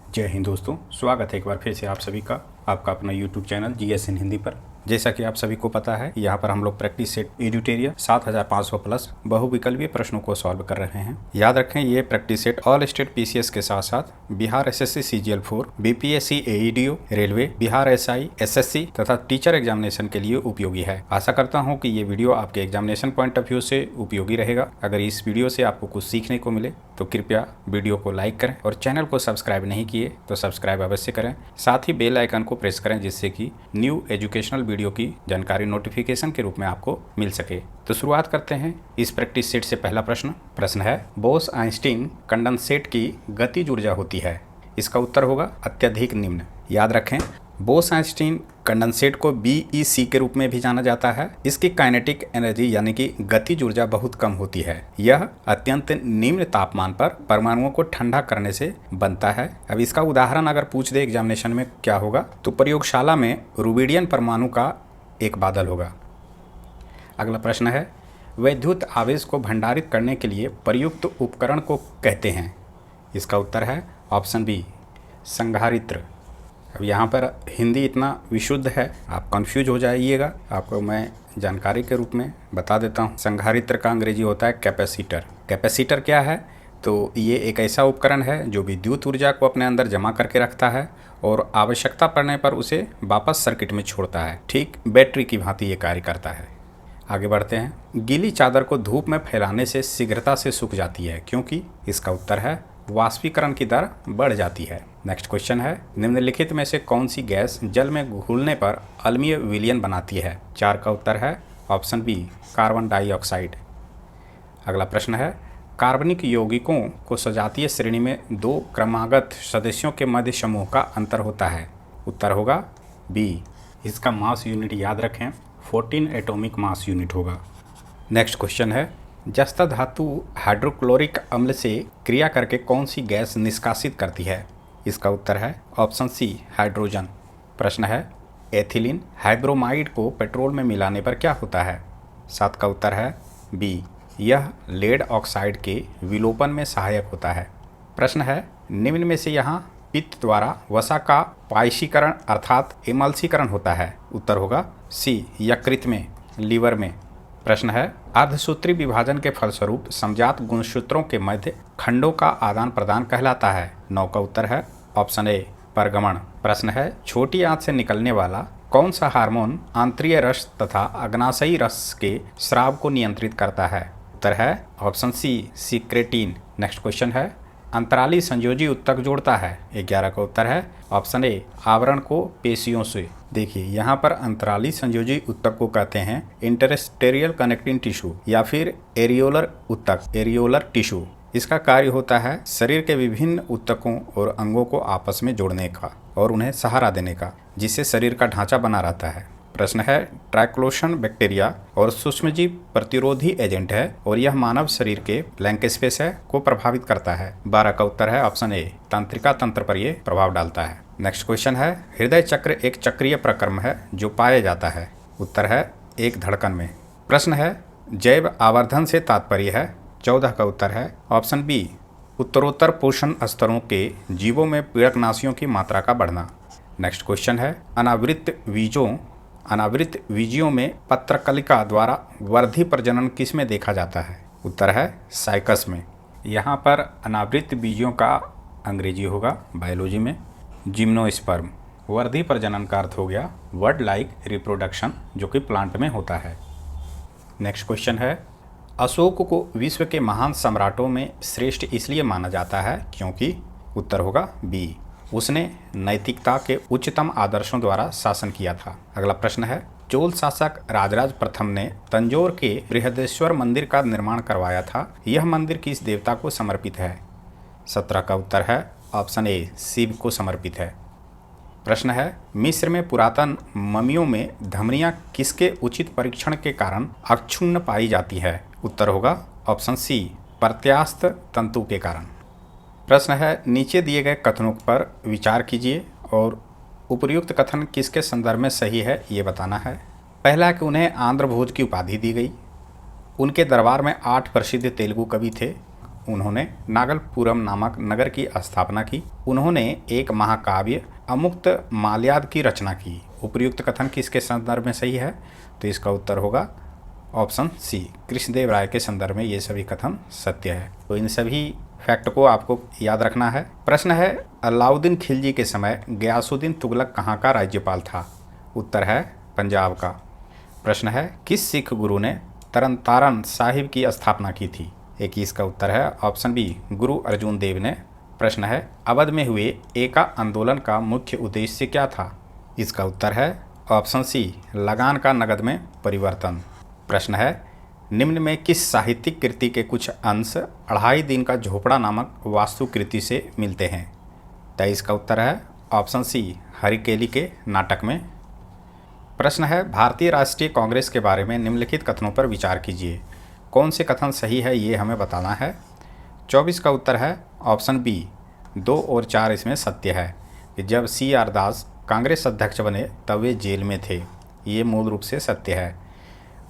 जय हिंद दोस्तों, स्वागत है एक बार फिर से आप सभी का आपका अपना YouTube चैनल GS इन हिंदी पर। जैसा कि आप सभी को पता है, यहाँ पर हम लोग प्रैक्टिस सेट एडिटोरियल 7500 प्लस बहुविकल्पीय प्रश्नों को सॉल्व कर रहे हैं। याद रखें, ये practice set all state PCS के साथ साथ Bihar SSC CGL 4, BPSC AEDO, railway, Bihar SI SSC तथा टीचर एग्जामिनेशन के लिए उपयोगी है। आशा करता हूँ कि ये वीडियो आपके एग्जामिनेशन पॉइंट ऑफ व्यू से उपयोगी रहेगा। अगर इस वीडियो से आपको कुछ सीखने को मिले तो कृपया वीडियो को लाइक करें और चैनल को सब्सक्राइब नहीं किए तो सब्सक्राइब अवश्य करें। साथ ही बेल आइकन को प्रेस करें जिससे कि न्यू एजुकेशनल वीडियो की जानकारी नोटिफिकेशन के रूप में आपको मिल सके। तो शुरुआत करते हैं इस प्रैक्टिस सेट से। पहला प्रश्न है, बोस आइंस्टीन कंडेंसेट की गतिज ऊर्जा होती है। इसका उत्तर होगा अत्यधिक निम्न। याद रखें, बोस आइंस्टीन कंडेंसेट को BEC के रूप में भी जाना जाता है। इसकी काइनेटिक एनर्जी यानी कि गतिज ऊर्जा बहुत कम होती है। यह अत्यंत निम्न तापमान पर परमाणुओं को ठंडा करने से बनता है। अब इसका उदाहरण अगर पूछ दे एग्जामिनेशन में क्या होगा, तो प्रयोगशाला में रुबिडियम परमाणु का एक बादल होगा। अगला प्रश्न है, वैद्युत आवेश को भंडारित करने के लिए प्रयुक्त उपकरण को कहते हैं। इसका उत्तर है ऑप्शन बी, संधारित्र। अब यहाँ पर हिंदी इतना विशुद्ध है, आप कंफ्यूज हो जाइएगा। आपको मैं जानकारी के रूप में बता देता हूँ। संधारित्र का अंग्रेजी होता है कैपेसिटर। कैपेसिटर क्या है? तो ये एक ऐसा उपकरण है जो विद्युत ऊर्जा को अपने अंदर जमा करके रखता है और आवश्यकता पड़ने पर उसे वापस सर्किट में छोड़ता है। ठीक बैटरी की भांति ये कार्य करता है। आगे बढ़ते हैं। गीली चादर को धूप में फैलाने से शीघ्रता से सूख जाती है क्योंकि? इसका उत्तर है वाष्पीकरण की दर बढ़ जाती है। नेक्स्ट क्वेश्चन है, निम्नलिखित में से कौन सी गैस जल में घुलने पर अम्लीय विलयन बनाती है? 4 का उत्तर है ऑप्शन बी, कार्बन डाइऑक्साइड। अगला प्रश्न है, कार्बनिक यौगिकों को सजातीय श्रेणी में 2 क्रमागत सदस्यों के मध्य समूह का अंतर होता है। उत्तर होगा बी। इसका मास यूनिट याद रखें, 14 एटॉमिक मास यूनिट होगा। नेक्स्ट क्वेश्चन है, जस्ता धातु हाइड्रोक्लोरिक अम्ल से क्रिया करके कौन सी गैस निष्कासित करती है? इसका उत्तर है ऑप्शन सी, हाइड्रोजन। प्रश्न है, एथिलीन हाइब्रोमाइड को पेट्रोल में मिलाने पर क्या होता है? 7 का उत्तर है बी, यह लेड ऑक्साइड के विलोपन में सहायक होता है। प्रश्न है, निम्न में से यहाँ पित्त द्वारा वसा का पायशीकरण अर्थात एमल्सीकरण होता है। उत्तर होगा सी, यकृत में, लीवर में। प्रश्न है, अर्धसूत्री विभाजन के फलस्वरूप समजात गुणसूत्रों के मध्य खंडों का आदान प्रदान कहलाता है। 9 का उत्तर है ऑप्शन ए, परगमन। प्रश्न है, छोटी आंत से निकलने वाला कौन सा हार्मोन आंतरीय रस तथा अग्नाशयी रस के स्राव को नियंत्रित करता है? उत्तर है option C, secretin. Next question है, अंतराली संयोजी उत्तक जोड़ता है। 11 का उत्तर है ऑप्शन ए, आवरण को पेशियों से। देखिए, यहाँ पर अंतराली संयोजी उत्तक को कहते हैं इंटरस्टेरियल कनेक्टिंग टिश्यू या फिर एरियोलर उत्तक, एरियोलर टिश्यू। इसका कार्य होता है शरीर के विभिन्न उत्तकों और अंगों को आपस में जोड़ने का और उन्हें सहारा देने का, जिससे शरीर का ढांचा बना रहता है। प्रश्न है, ट्राइक्लोशन बैक्टीरिया और सूक्ष्मजीव प्रतिरोधी एजेंट है और यह मानव शरीर के ब्लैंक स्पेस है को प्रभावित करता है। 12 का उत्तर है ऑप्शन ए, तंत्रिका तंत्र पर यह प्रभाव डालता है। नेक्स्ट क्वेश्चन है, हृदय चक्र एक चक्रीय प्रक्रम है जो पाया जाता है। उत्तर है एक धड़कन में। प्रश्न है, जैव आवर्धन से तात्पर्य है। 14 का उत्तर है ऑप्शन बी, उत्तरोत्तर पोषण स्तरों के जीवों में पीड़कनाशियों की मात्रा का बढ़ना। नेक्स्ट क्वेश्चन है, अनावृत बीजियों में पत्रकलिका द्वारा वर्धी प्रजनन किस में देखा जाता है? उत्तर है साइकस में। यहाँ पर अनावृत बीजियों का अंग्रेजी होगा बायोलॉजी में जिम्नोस्पर्म। वर्धी प्रजनन का अर्थ हो गया वर्ड लाइक रिप्रोडक्शन, जो कि प्लांट में होता है। नेक्स्ट क्वेश्चन है, अशोक को विश्व के महान सम्राटों में श्रेष्ठ इसलिए माना जाता है क्योंकि? उत्तर होगा बी, उसने नैतिकता के उच्चतम आदर्शों द्वारा शासन किया था। अगला प्रश्न है, चोल शासक राजराज प्रथम ने तंजौर के बृहदेश्वर मंदिर का निर्माण करवाया था। यह मंदिर किस देवता को समर्पित है? 17 का उत्तर है ऑप्शन ए, शिव को समर्पित है। प्रश्न है, मिस्र में पुरातन ममियों में धमनियां किसके उचित परीक्षण के कारण अक्षुण्ण पाई जाती है? उत्तर होगा ऑप्शन सी, प्रत्यास्थ तंतु के कारण। प्रश्न है, नीचे दिए गए कथनों पर विचार कीजिए और उपर्युक्त कथन किसके संदर्भ में सही है ये बताना है। पहला कि उन्हें आंध्र भोज की उपाधि दी गई। उनके दरबार में 8 प्रसिद्ध तेलुगु कवि थे। उन्होंने नागलपुरम नामक नगर की स्थापना की। उन्होंने एक महाकाव्य अमुक्त माल्याद की रचना की। उपर्युक्त कथन किसके संदर्भ में सही है? तो इसका उत्तर होगा ऑप्शन सी, कृष्णदेव राय के संदर्भ में ये सभी कथन सत्य है। तो इन सभी फैक्ट को आपको याद रखना है। प्रश्न है, अलाउद्दीन खिलजी के समय गयासुद्दीन तुगलक कहाँ का राज्यपाल था? उत्तर है पंजाब का। प्रश्न है, किस सिख गुरु ने तरन साहिब की स्थापना की थी? एक ही इसका उत्तर है ऑप्शन बी, गुरु अर्जुन देव ने। प्रश्न है, अवध में हुए एका आंदोलन का मुख्य उद्देश्य क्या था? इसका उत्तर है ऑप्शन सी, लगान का नगद में परिवर्तन। प्रश्न है, निम्न में किस साहित्यिक कृति के कुछ अंश 2.5 दिन का झोपड़ा नामक वास्तुकृति से मिलते हैं? तो इसका उत्तर है ऑप्शन सी, हरिकेली के नाटक में। प्रश्न है, भारतीय राष्ट्रीय कांग्रेस के बारे में निम्नलिखित कथनों पर विचार कीजिए। कौन से कथन सही है ये हमें बताना है। 24 का उत्तर है ऑप्शन बी, 2 और 4 इसमें सत्य है कि जब CR दास कांग्रेस अध्यक्ष बने तब वे जेल में थे। ये मूल रूप से सत्य है।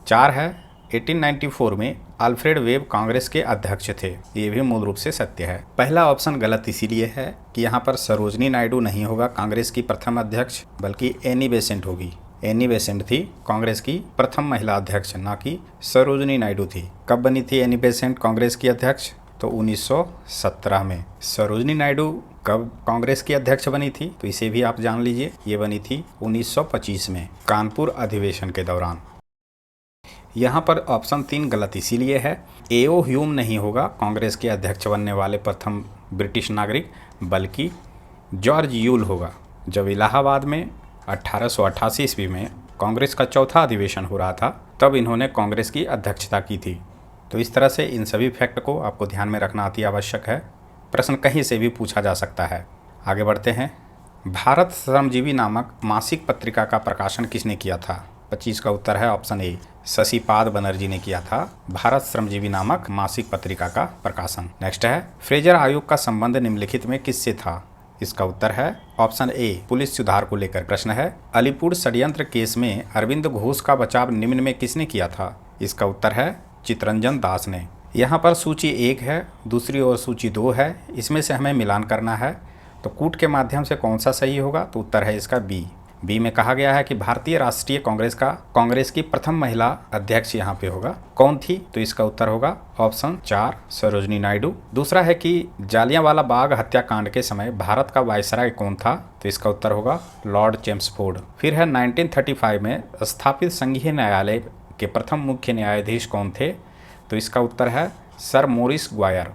4 है, 1894 में अल्फ्रेड वेब कांग्रेस के अध्यक्ष थे। ये भी मूल रूप से सत्य है। पहला ऑप्शन गलत इसीलिए है कि यहाँ पर सरोजनी नायडू नहीं होगा कांग्रेस की प्रथम अध्यक्ष, बल्कि एनी बेसेंट होगी। एनी बेसेंट थी कांग्रेस की प्रथम महिला अध्यक्ष, ना कि सरोजनी नायडू थी। कब बनी थी एनी बेसेंट कांग्रेस की अध्यक्ष? तो 1917 में। सरोजनी नायडू कब कांग्रेस की अध्यक्ष बनी थी? तो इसे भी आप जान लीजिए, ये बनी थी 1925 में, कानपुर अधिवेशन के दौरान। यहाँ पर ऑप्शन 3 गलत इसीलिए है। A.O. ह्यूम नहीं होगा कांग्रेस के अध्यक्ष बनने वाले प्रथम ब्रिटिश नागरिक, बल्कि जॉर्ज यूल होगा। जब इलाहाबाद में 1888 ईस्वी में कांग्रेस का चौथा अधिवेशन हो रहा था, तब इन्होंने कांग्रेस की अध्यक्षता की थी। तो इस तरह से इन सभी फैक्ट को आपको ध्यान में रखना अति आवश्यक है। प्रश्न कहीं से भी पूछा जा सकता है। आगे बढ़ते हैं। भारत श्रमजीवी नामक मासिक पत्रिका का प्रकाशन किसने किया था? 25 का उत्तर है ऑप्शन ए, शशिपाद बनर्जी ने किया था भारत श्रमजीवी नामक मासिक पत्रिका का प्रकाशन। नेक्स्ट है, फ्रेजर आयोग का संबंध निम्नलिखित में किससे था? इसका उत्तर है ऑप्शन ए, पुलिस सुधार को लेकर। प्रश्न है, अलीपुर षड्यंत्र केस में अरविंद घोष का बचाव निम्न में किसने किया था? इसका उत्तर है चितरंजन दास ने। यहाँ पर सूची 1 है, दूसरी ओर सूची 2 है, इसमें से हमें मिलान करना है। तो कूट के माध्यम से कौन सा सही होगा? तो उत्तर है इसका बी में कहा गया है कि भारतीय राष्ट्रीय कांग्रेस की प्रथम महिला अध्यक्ष यहाँ पे होगा। कौन थी? तो इसका उत्तर होगा ऑप्शन 4, सरोजनी नायडू। दूसरा है कि जालियांवाला बाग हत्याकांड के समय भारत का वायसराय कौन था? तो इसका उत्तर होगा लॉर्ड चेम्सफोर्ड। फिर है 1935 में स्थापित संघीय न्यायालय के प्रथम मुख्य न्यायाधीश कौन थे? तो इसका उत्तर है सर मोरिस ग्वायर।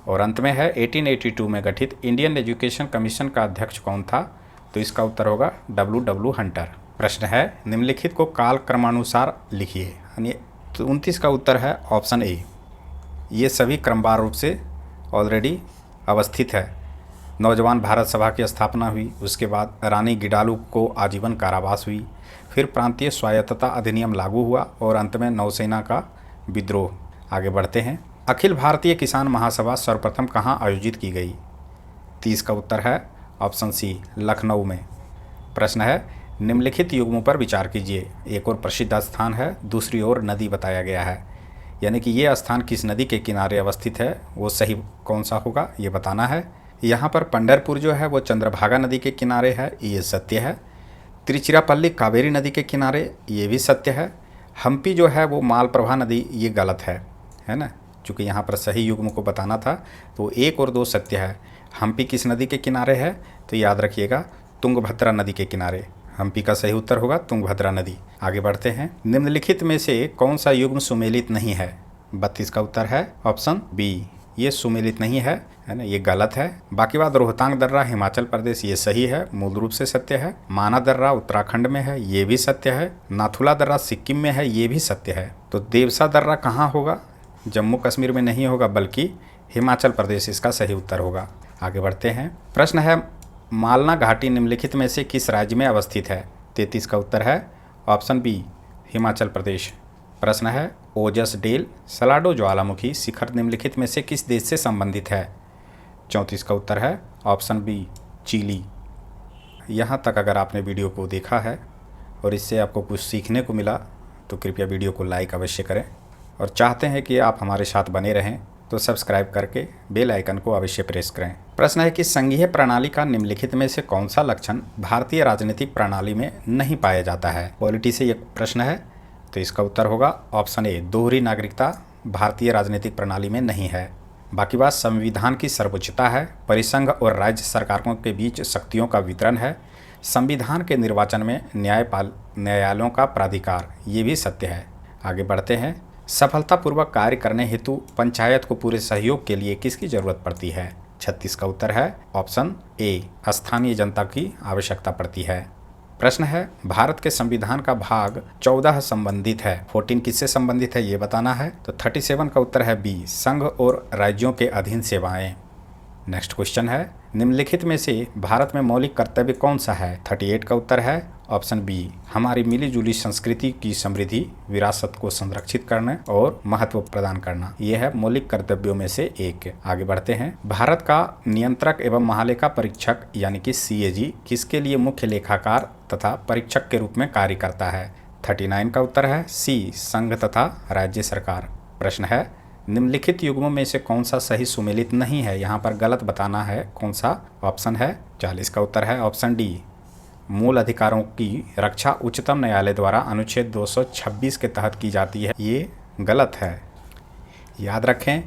और अंत में है 1882 में गठित इंडियन एजुकेशन कमीशन का अध्यक्ष कौन था? तो इसका उत्तर होगा W. हंटर। प्रश्न है, निम्नलिखित को काल क्रमानुसार लिखिए। यानी तो 29 का उत्तर है ऑप्शन ए। ये सभी क्रमवार रूप से ऑलरेडी अवस्थित है। नौजवान भारत सभा की स्थापना हुई, उसके बाद रानी गिडालू को आजीवन कारावास हुई, फिर प्रांतीय स्वायत्तता अधिनियम लागू हुआ और अंत में नौसेना का विद्रोह। आगे बढ़ते हैं। अखिल भारतीय किसान महासभा सर्वप्रथम कहाँ आयोजित की गई? 30 का उत्तर है ऑप्शन सी, लखनऊ में। प्रश्न है, निम्नलिखित युग्मों पर विचार कीजिए। एक और प्रसिद्ध स्थान है, दूसरी ओर नदी बताया गया है। यानी कि ये स्थान किस नदी के किनारे अवस्थित है, वो सही कौन सा होगा ये बताना है। यहाँ पर पंढरपुर जो है वो चंद्रभागा नदी के किनारे है, ये सत्य है। तिरुचिरापल्ली कावेरी नदी के किनारे, ये भी सत्य है। हम्पी जो है वो मालप्रभा नदी, ये गलत है ना। चूँकि यहाँ पर सही युग्म को बताना था, तो 1 और 2 सत्य है। हम्पी किस नदी के किनारे है? तो याद रखिएगा तुंगभद्रा नदी के किनारे। हम्पी का सही उत्तर होगा तुंगभद्रा नदी। आगे बढ़ते हैं। निम्नलिखित में से कौन सा युग्म सुमेलित नहीं है? 32 का उत्तर है ऑप्शन बी, ये सुमेलित नहीं है ना, ये गलत है। बाकी बात रोहतांग दर्रा हिमाचल प्रदेश, ये सही है, मूल रूप से सत्य है। माना दर्रा उत्तराखंड में है, ये भी सत्य है। नाथुला दर्रा सिक्किम में है, ये भी सत्य है। तो देवसा दर्रा कहाँ होगा? जम्मू कश्मीर में नहीं होगा, बल्कि हिमाचल प्रदेश इसका सही उत्तर होगा। आगे बढ़ते हैं। प्रश्न है, मालना घाटी निम्नलिखित में से किस राज्य में अवस्थित है? 33 का उत्तर है ऑप्शन बी, हिमाचल प्रदेश। प्रश्न है, ओजस डेल सलाडो ज्वालामुखी शिखर निम्नलिखित में से किस देश से संबंधित है? 34 का उत्तर है ऑप्शन बी, चिली। यहाँ तक अगर आपने वीडियो को देखा है और इससे आपको कुछ सीखने को मिला, तो कृपया वीडियो को लाइक अवश्य करें। और चाहते हैं कि आप हमारे साथ बने रहें, तो सब्सक्राइब करके बेल आइकन को अवश्य प्रेस करें। प्रश्न है कि संघीय प्रणाली का निम्नलिखित में से कौन सा लक्षण भारतीय राजनीतिक प्रणाली में नहीं पाया जाता है। पॉलिटी से ये प्रश्न है, तो इसका उत्तर होगा ऑप्शन ए, दोहरी नागरिकता भारतीय राजनीतिक प्रणाली में नहीं है। बाकी बात संविधान की सर्वोच्चता है, परिसंघ और राज्य सरकारों के बीच शक्तियों का वितरण है, संविधान के निर्वाचन में न्यायालयों का प्राधिकार, ये भी सत्य है। आगे बढ़ते हैं। सफलतापूर्वक कार्य करने हेतु पंचायत को पूरे सहयोग के लिए किसकी जरूरत पड़ती है। 36 का उत्तर है ऑप्शन ए, स्थानीय जनता की आवश्यकता पड़ती है। प्रश्न है भारत के संविधान का भाग 14 संबंधित है, 14 किससे संबंधित है ये बताना है। तो 37 का उत्तर है बी, संघ और राज्यों के अधीन सेवाएं। नेक्स्ट क्वेश्चन है निम्नलिखित में से भारत में मौलिक कर्तव्य कौन सा है। 38 का उत्तर है ऑप्शन बी, हमारी मिलीजुली संस्कृति की समृद्धि, विरासत को संरक्षित करना और महत्व प्रदान करना, यह है मौलिक कर्तव्यों में से एक। आगे बढ़ते हैं। भारत का नियंत्रक एवं महालेखा परीक्षक यानी कि CAG किसके लिए मुख्य लेखाकार तथा परीक्षक के रूप में कार्य करता है। 39 का उत्तर है सी, संघ तथा राज्य सरकार। प्रश्न है निम्नलिखित युग्मों में से कौन सा सही सुमेलित नहीं है, यहाँ पर गलत बताना है कौन सा ऑप्शन है। 40 का उत्तर है ऑप्शन डी, मूल अधिकारों की रक्षा उच्चतम न्यायालय द्वारा अनुच्छेद 226 के तहत की जाती है, ये गलत है। याद रखें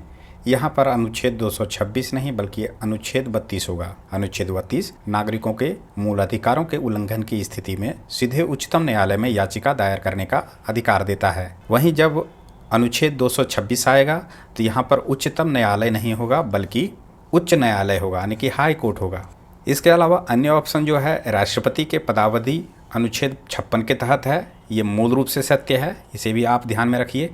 यहाँ पर अनुच्छेद 226 नहीं बल्कि अनुच्छेद 32 होगा। अनुच्छेद 32 नागरिकों के मूल अधिकारों के उल्लंघन की स्थिति में सीधे उच्चतम न्यायालय में याचिका दायर करने का अधिकार देता है। वहीं जब अनुच्छेद 226 आएगा तो यहाँ पर उच्चतम न्यायालय नहीं होगा बल्कि उच्च न्यायालय होगा, यानी कि हाई कोर्ट होगा। इसके अलावा अन्य ऑप्शन जो है राष्ट्रपति के पदावधि अनुच्छेद 56 के तहत है, ये मूल रूप से सत्य है, इसे भी आप ध्यान में रखिए।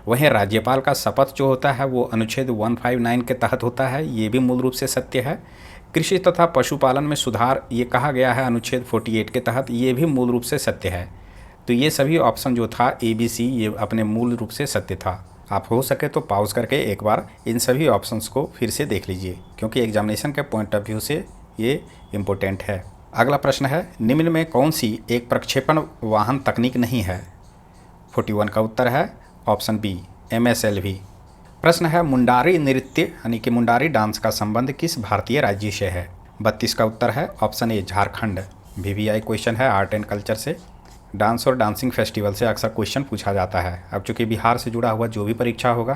वहीं राज्यपाल का शपथ जो होता है वो अनुच्छेद 159 के तहत होता है, ये भी मूल रूप से सत्य है। कृषि तथा पशुपालन में सुधार ये कहा गया है अनुच्छेद 48 के तहत, ये भी मूल रूप से सत्य है। तो ये सभी ऑप्शन जो था ABC ये अपने मूल रूप से सत्य था। आप हो सके तो पॉज करके एक बार इन सभी ऑप्शंस को फिर से देख लीजिए, क्योंकि एग्जामिनेशन के पॉइंट ऑफ व्यू से ये इम्पोर्टेंट है। अगला प्रश्न है निम्न में कौन सी एक प्रक्षेपण वाहन तकनीक नहीं है। 41 का उत्तर है ऑप्शन बी, MSLV। प्रश्न है मुंडारी नृत्य यानी कि मुंडारी डांस का संबंध किस भारतीय राज्य से है। 32 का उत्तर है option A, Jharkhand. VVI question है आर्ट एंड कल्चर से। डांस और डांसिंग फेस्टिवल से अक्सर क्वेश्चन पूछा जाता है। अब चूंकि बिहार से जुड़ा हुआ जो भी परीक्षा होगा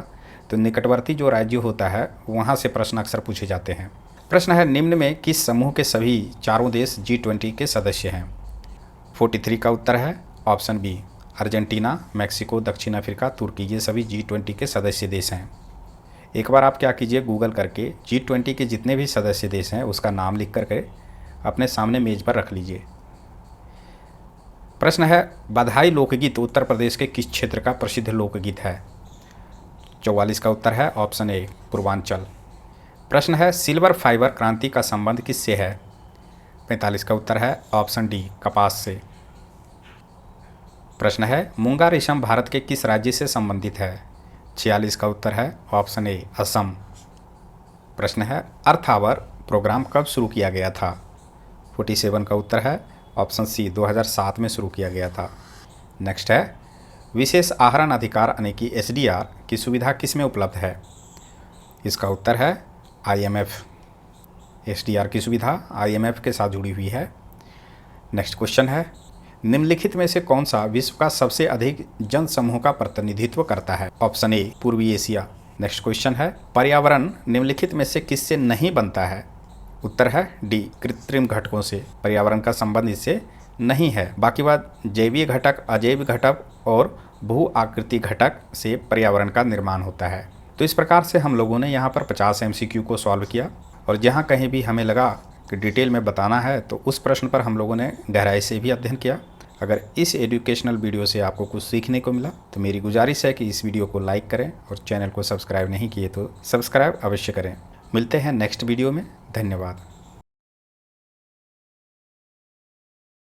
तो निकटवर्ती जो राज्य होता है वहाँ से प्रश्न अक्सर पूछे जाते हैं। प्रश्न है निम्न में किस समूह के सभी चारों देश G20 के सदस्य हैं। 43 का उत्तर है ऑप्शन बी, अर्जेंटीना, मैक्सिको, दक्षिण अफ्रीका, तुर्की, ये सभी G20 के सदस्य देश हैं। एक बार आप क्या कीजिए गूगल करके G20 के जितने भी सदस्य देश हैं उसका नाम लिख करके अपने सामने मेज पर रख लीजिए। प्रश्न है बधाई लोकगीत उत्तर प्रदेश के किस क्षेत्र का प्रसिद्ध लोकगीत है। 44 का उत्तर है ऑप्शन ए, पूर्वांचल। प्रश्न है सिल्वर फाइबर क्रांति का संबंध किससे है। 45 का उत्तर है ऑप्शन डी, कपास से। प्रश्न है मूंगा रेशम भारत के किस राज्य से संबंधित है। 46 का उत्तर है ऑप्शन ए, असम। प्रश्न है अर्थ आवर प्रोग्राम कब शुरू किया गया था। 47 का उत्तर है ऑप्शन सी, 2007 में शुरू किया गया था। नेक्स्ट है विशेष आहरण अधिकार यानी कि SDR की सुविधा किस में उपलब्ध है। इसका उत्तर है IMF। SDR की सुविधा IMF के साथ जुड़ी हुई है। नेक्स्ट क्वेश्चन है निम्नलिखित में से कौन सा विश्व का सबसे अधिक जनसमूह का प्रतिनिधित्व करता है। ऑप्शन ए, पूर्वी एशिया। नेक्स्ट क्वेश्चन है पर्यावरण निम्नलिखित में से किससे नहीं बनता है। उत्तर है डी, कृत्रिम घटकों से। पर्यावरण का संबंध इससे नहीं है। बाकी बात जैवीय घटक, अजैविक घटक और भू आकृति घटक से पर्यावरण का निर्माण होता है। तो इस प्रकार से हम लोगों ने यहाँ पर 50 MCQ को सॉल्व किया और जहाँ कहीं भी हमें लगा कि डिटेल में बताना है तो उस प्रश्न पर हम लोगों ने गहराई से भी अध्ययन किया। अगर इस एजुकेशनल वीडियो से आपको कुछ सीखने को मिला तो मेरी गुजारिश है कि इस वीडियो को लाइक करें और चैनल को सब्सक्राइब नहीं किए तो सब्सक्राइब अवश्य करें। मिलते हैं नेक्स्ट वीडियो में। धन्यवाद।